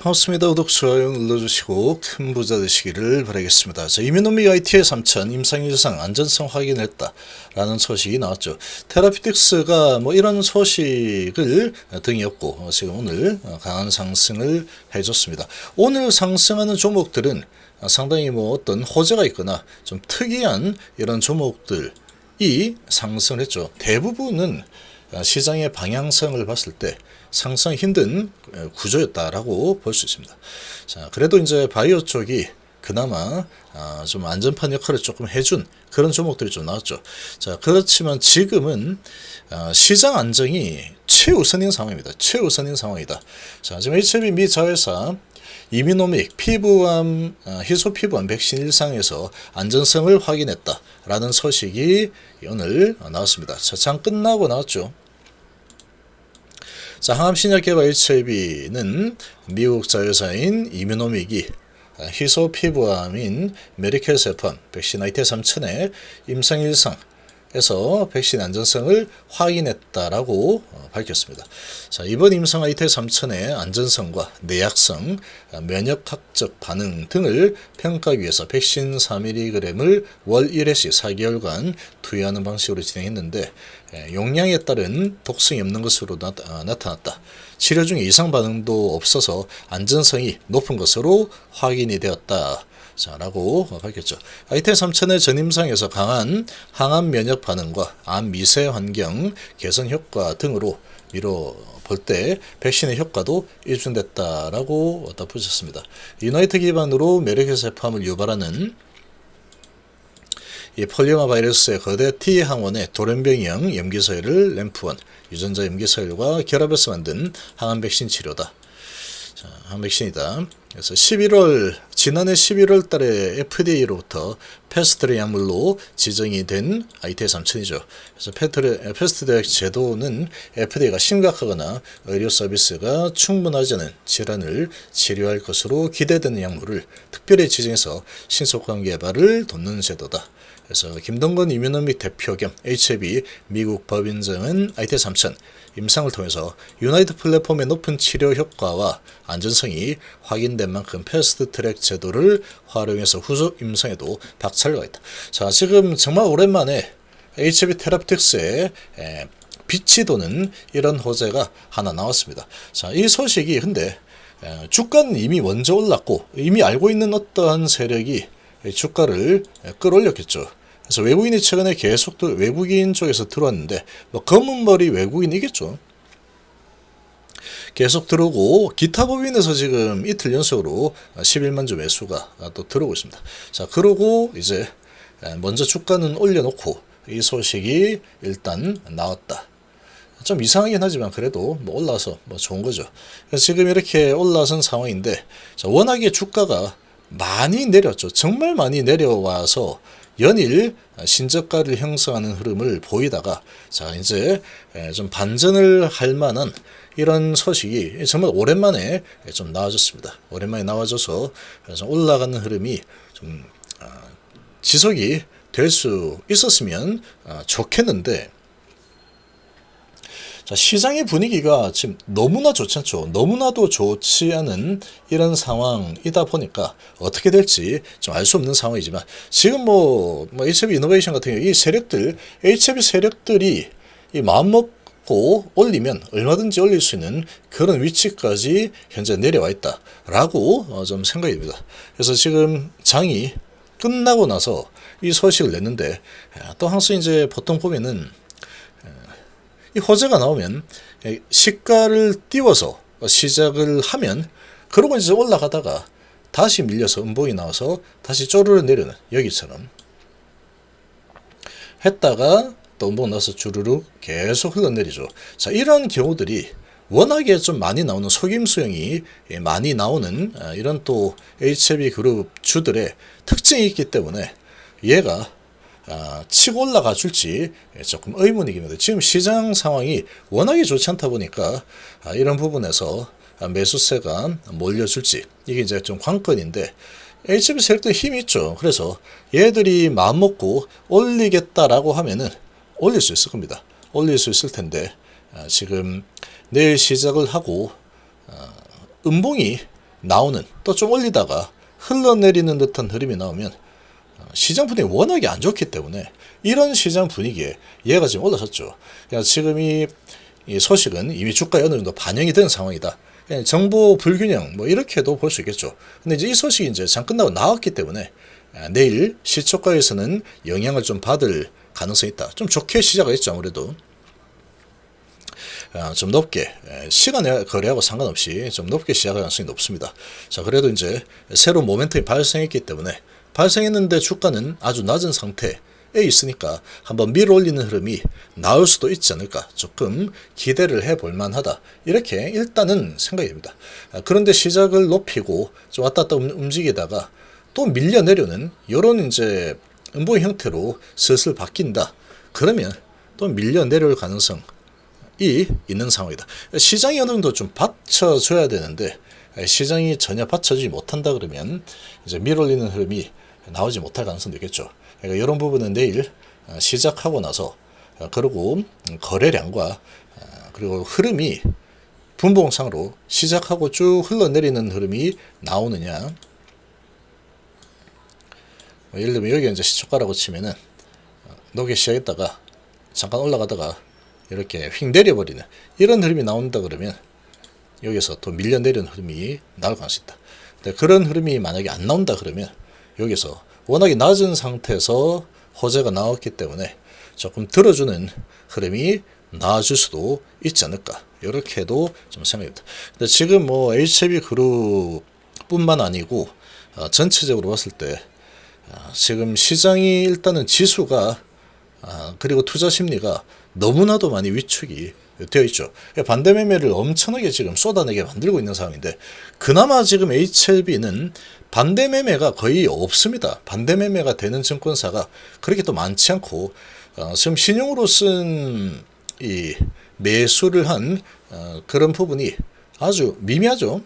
반갑습니다. 구독, 좋아요 눌러주시고 큰 부자 되시기를 바라겠습니다. 자, 이민노믹 IT의 3천 임상일상 안전성 확인했다 라는 소식이 나왔죠. 테라피틱스가 이런 소식을 등이었고 지금 오늘 강한 상승을 해줬습니다. 오늘 상승하는 종목들은 상당히 어떤 호재가 있거나 좀 특이한 이런 종목들이 상승을 했죠. 대부분은 시장의 방향성을 봤을 때 상승 힘든 구조였다라고 볼 수 있습니다. 자, 그래도 이제 바이오 쪽이 그나마 좀 안전판 역할을 조금 해준 그런 종목들이 좀 나왔죠. 자, 그렇지만 지금은 시장 안정이 최우선인 상황입니다. 최우선인 상황이다. 자, 지금 HLB 미 자회사 이민노믹 피부암 희소 피부암 백신 일상에서 안전성을 확인했다라는 소식이 오늘 나왔습니다. 자, 장 끝나고 나왔죠. 자, 항암신약개발 HLB는 미국 자회사인 이민노믹이 희소 피부암인 메리켈세판 백신 IT3000의 임상1상에서 백신 안전성을 확인했다라고 밝혔습니다. 자, 이번 임상 IT3000의 안전성과 내약성, 면역학적 반응 등을 평가하기 위해서 백신 4mg을 월 1회씩 4개월간 투여하는 방식으로 진행했는데 용량에 따른 독성이 없는 것으로 나타났다. 치료 중에 이상 반응도 없어서 안전성이 높은 것으로 확인이 되었다. 자, 라고 밝혔죠. IT3000의 전임상에서 강한 항암 면역 반응과 암 미세 환경 개선 효과 등으로 미뤄 볼 때 백신의 효과도 입증됐다라고 덧붙였습니다. 유나이트 기반으로 메르케세팜을 유발하는 이 폴리오마 바이러스의 거대 T 항원의 돌연변이형 염기서열을 램프1 유전자 염기서열과 결합해서 만든 항암 백신 치료다. 자, 항암 백신이다. 그래서 지난해 11월 달에 FDA로부터 패스트트랙 약물로 지정이 된 IT3000이죠. 그래서 패스트트랙 제도는 FDA가 심각하거나 의료 서비스가 충분하지 않은 질환을 치료할 것으로 기대되는 약물을 특별히 지정해서 신속한 개발을 돕는 제도다. 그래서 김동건 이민노믹 대표 겸 HLB 미국 법인장은 IT3000 임상을 통해서 유나이트 플랫폼의 높은 치료 효과와 안전성이 확인된 만큼 패스트트랙 제도를 활용해서 후속 임상에도 박차를 가했다. 자, 지금 정말 오랜만에 HLB 테라피틱스에 빛이 도는 이런 호재가 하나 나왔습니다. 자, 이 소식이 근데 주가는 이미 먼저 올랐고 이미 알고 있는 어떠한 세력이 주가를 끌어올렸겠죠. 그래서 외국인이 최근에 계속 외국인 쪽에서 들어왔는데 검은 머리 외국인이겠죠. 계속 들어오고 기타 법인에서 지금 이틀 연속으로 11만 주 매수가 또 들어오고 있습니다. 자, 그러고 이제 먼저 주가는 올려놓고 이 소식이 일단 나왔다. 좀 이상하긴 하지만 그래도 올라서 좋은 거죠. 지금 이렇게 올라선 상황인데 워낙에 주가가 많이 내렸죠. 정말 많이 내려와서 연일 신저가를 형성하는 흐름을 보이다가 자, 이제 좀 반전을 할 만한 이런 소식이 정말 오랜만에 좀 나와줬습니다. 오랜만에 나와줘서 좀 올라가는 흐름이 좀 지속이 될 수 있었으면 좋겠는데 자, 시장의 분위기가 지금 너무나 좋지 않죠. 너무나도 좋지 않은 이런 상황이다 보니까 어떻게 될지 좀 알 수 없는 상황이지만 지금 HLB 이노베이션 같은 경우 이 세력들, HLB 세력들이 이 마음먹고 올리면 얼마든지 올릴 수 있는 그런 위치까지 현재 내려와 있다라고 좀 생각이 듭니다. 그래서 지금 장이 끝나고 나서 이 소식을 냈는데 또 항상 이제 보통 보면은 이 호재가 나오면 시가를 띄워서 시작을 하면 그러고 이제 올라가다가 다시 밀려서 음봉이 나와서 다시 쪼르르 내려는 여기처럼 했다가 또 음봉 나와서 주르륵 계속 흘러내리죠. 자, 이런 경우들이 워낙에 좀 많이 나오는 속임수형이 많이 나오는 이런 또 HLB 그룹 주들의 특징이 있기 때문에 얘가 치고 올라가 줄지 조금 의문이긴 합니다. 지금 시장 상황이 워낙에 좋지 않다 보니까 이런 부분에서 매수세가 몰려줄지 이게 이제 좀 관건인데 HLB 세력들 힘이 있죠. 그래서 얘들이 마음먹고 올리겠다라고 하면은 올릴 수 있을 겁니다. 올릴 수 있을 텐데 지금 내일 시작을 하고 음봉이 나오는, 또 좀 올리다가 흘러내리는 듯한 흐름이 나오면 시장 분위기 워낙에 안 좋기 때문에 이런 시장 분위기에 얘가 지금 올라섰죠. 그러니까 지금 이 소식은 이미 주가에 어느 정도 반영이 된 상황이다. 정보 불균형 뭐 이렇게도 볼 수 있겠죠. 근데 이제 이 소식이 이제 장 끝나고 나왔기 때문에 내일 시초가에서는 영향을 좀 받을 가능성이 있다. 좀 좋게 시작했죠. 아무래도 좀 높게, 시간의 거래하고 상관없이 좀 높게 시작할 가능성이 높습니다. 자, 그래도 이제 새로운 모멘텀이 발생했기 때문에, 발생했는데 주가는 아주 낮은 상태에 있으니까 한번 밀어 올리는 흐름이 나올 수도 있지 않을까, 조금 기대를 해볼 만하다, 이렇게 일단은 생각이 됩니다. 그런데 시작을 높이고 좀 왔다 갔다 움직이다가 또 밀려 내려는 이런 이제 음봉 형태로 슬슬 바뀐다, 그러면 또 밀려 내려올 가능성 이 있는 상황이다. 시장이 어느 정도 좀 받쳐줘야 되는데 시장이 전혀 받쳐주지 못한다 그러면 이제 밀어올리는 흐름이 나오지 못할 가능성도 있겠죠. 그러니까 이런 부분은 내일 시작하고 나서, 그리고 거래량과 그리고 흐름이 분봉상으로 시작하고 쭉 흘러내리는 흐름이 나오느냐. 예를 들면 여기 이제 시초가라고 치면은 높게 시작했다가 잠깐 올라가다가 이렇게 휙 내려버리는 이런 흐름이 나온다 그러면 여기서 또 밀려 내리는 흐름이 나올 가능성이 있다. 근데 그런 흐름이 만약에 안 나온다 그러면 여기서 워낙에 낮은 상태에서 호재가 나왔기 때문에 조금 들어주는 흐름이 나와줄 수도 있지 않을까, 이렇게도 좀 생각합니다. 근데 지금 뭐 HB 그룹 뿐만 아니고 전체적으로 봤을 때 지금 시장이 일단은 지수가 그리고 투자 심리가 너무나도 많이 위축이 되어 있죠. 반대 매매를 엄청나게 지금 쏟아내게 만들고 있는 상황인데, 그나마 지금 HLB는 반대 매매가 거의 없습니다. 반대 매매가 되는 증권사가 그렇게 또 많지 않고, 지금 신용으로 쓴 이 매수를 한 그런 부분이 아주 미미하죠.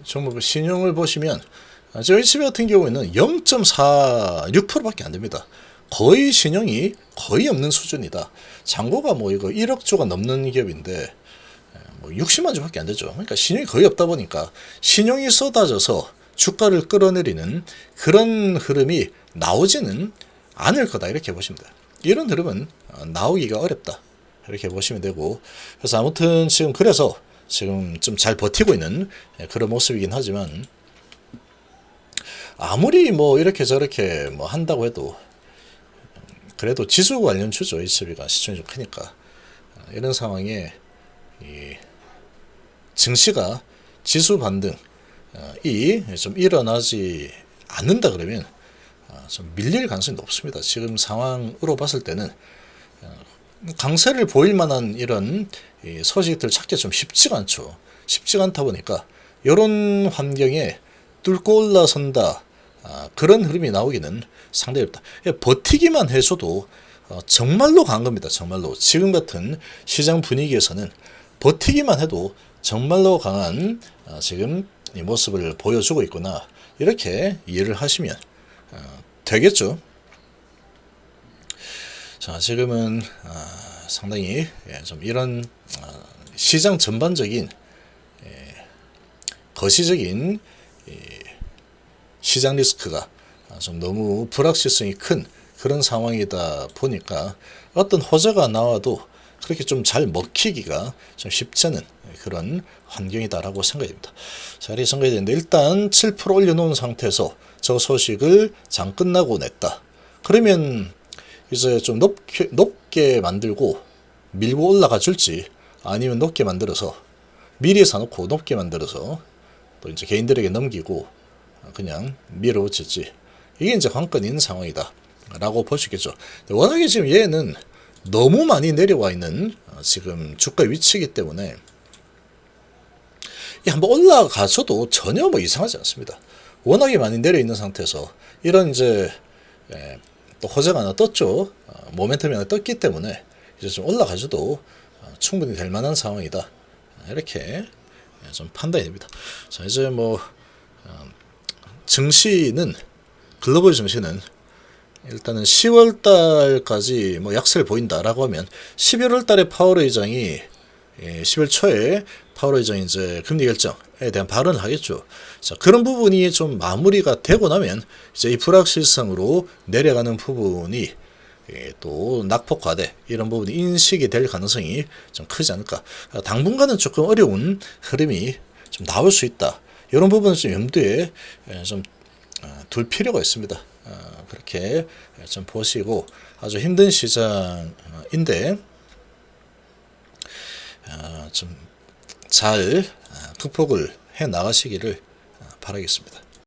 종목 신용을 보시면 저희 HB 같은 경우에는 0.46%밖에 안 됩니다. 거의 신용이 거의 없는 수준이다. 잔고가 뭐 이거 1억 조가 넘는 기업인데 뭐 60만 주밖에 안 되죠. 그러니까 신용이 거의 없다 보니까 신용이 쏟아져서 주가를 끌어내리는 그런 흐름이 나오지는 않을 거다, 이렇게 보시면 돼요. 이런 흐름은 나오기가 어렵다, 이렇게 보시면 되고, 그래서 아무튼 지금 그래서 지금 좀 잘 버티고 있는 그런 모습이긴 하지만, 아무리 뭐 이렇게 저렇게 뭐 한다고 해도 그래도 지수 관련주죠. HB가 시총이 좀 크니까. 이런 상황에 이 증시가 지수 반등이 좀 일어나지 않는다 그러면 좀 밀릴 가능성이 높습니다. 지금 상황으로 봤을 때는 강세를 보일 만한 이런 소식들 찾기가 좀 쉽지가 않죠. 쉽지가 않다 보니까 이런 환경에 뚫고 올라선다, 그런 흐름이 나오기는 상당히 어렵다. 버티기만 해서도 정말로 강한 겁니다. 정말로 지금 같은 시장 분위기에서는 버티기만 해도 정말로 강한 지금 이 모습을 보여주고 있구나, 이렇게 이해를 하시면 되겠죠. 자, 지금은 상당히 좀 이런 시장 전반적인 거시적인 시장 리스크가 좀 너무 불확실성이 큰 그런 상황이다 보니까 어떤 호재가 나와도 그렇게 좀 잘 먹히기가 좀 쉽지 않은 그런 환경이다라고 생각이 됩니다. 자, 이렇게 생각이 되는데, 일단 7% 올려놓은 상태에서 저 소식을 장 끝나고 냈다. 그러면 이제 좀 높게 만들고 밀고 올라가 줄지, 아니면 높게 만들어서 미리 사놓고 높게 만들어서 또 이제 개인들에게 넘기고 그냥 밀어붙일지, 이게 이제 관건인 상황이다 라고 볼 수 있겠죠. 워낙에 지금 얘는 너무 많이 내려와 있는 지금 주가 위치이기 때문에 한번 올라가서도 전혀 뭐 이상하지 않습니다. 워낙에 많이 내려 있는 상태에서 이런 이제 또 호재가 하나 떴죠. 모멘텀이 하나 떴기 때문에 이제 좀 올라가줘도 충분히 될 만한 상황이다, 이렇게 좀 판단이 됩니다. 자, 이제 뭐 증시는, 글로벌 증시는 일단은 10월 달까지 뭐 약세를 보인다라고 하면 11월 달에 파월 의장이 10월 초에 파월 의장이 이제 금리 결정에 대한 발언을 하겠죠. 자, 그런 부분이 좀 마무리가 되고 나면 이제 이 불확실성으로 내려가는 부분이 또 낙폭과대 이런 부분이 인식이 될 가능성이 좀 크지 않을까. 당분간은 조금 어려운 흐름이 좀 나올 수 있다. 이런 부분을 좀 염두에 좀 둘 필요가 있습니다. 그렇게 좀 보시고 아주 힘든 시장인데 좀 잘 극복을 해 나가시기를 바라겠습니다.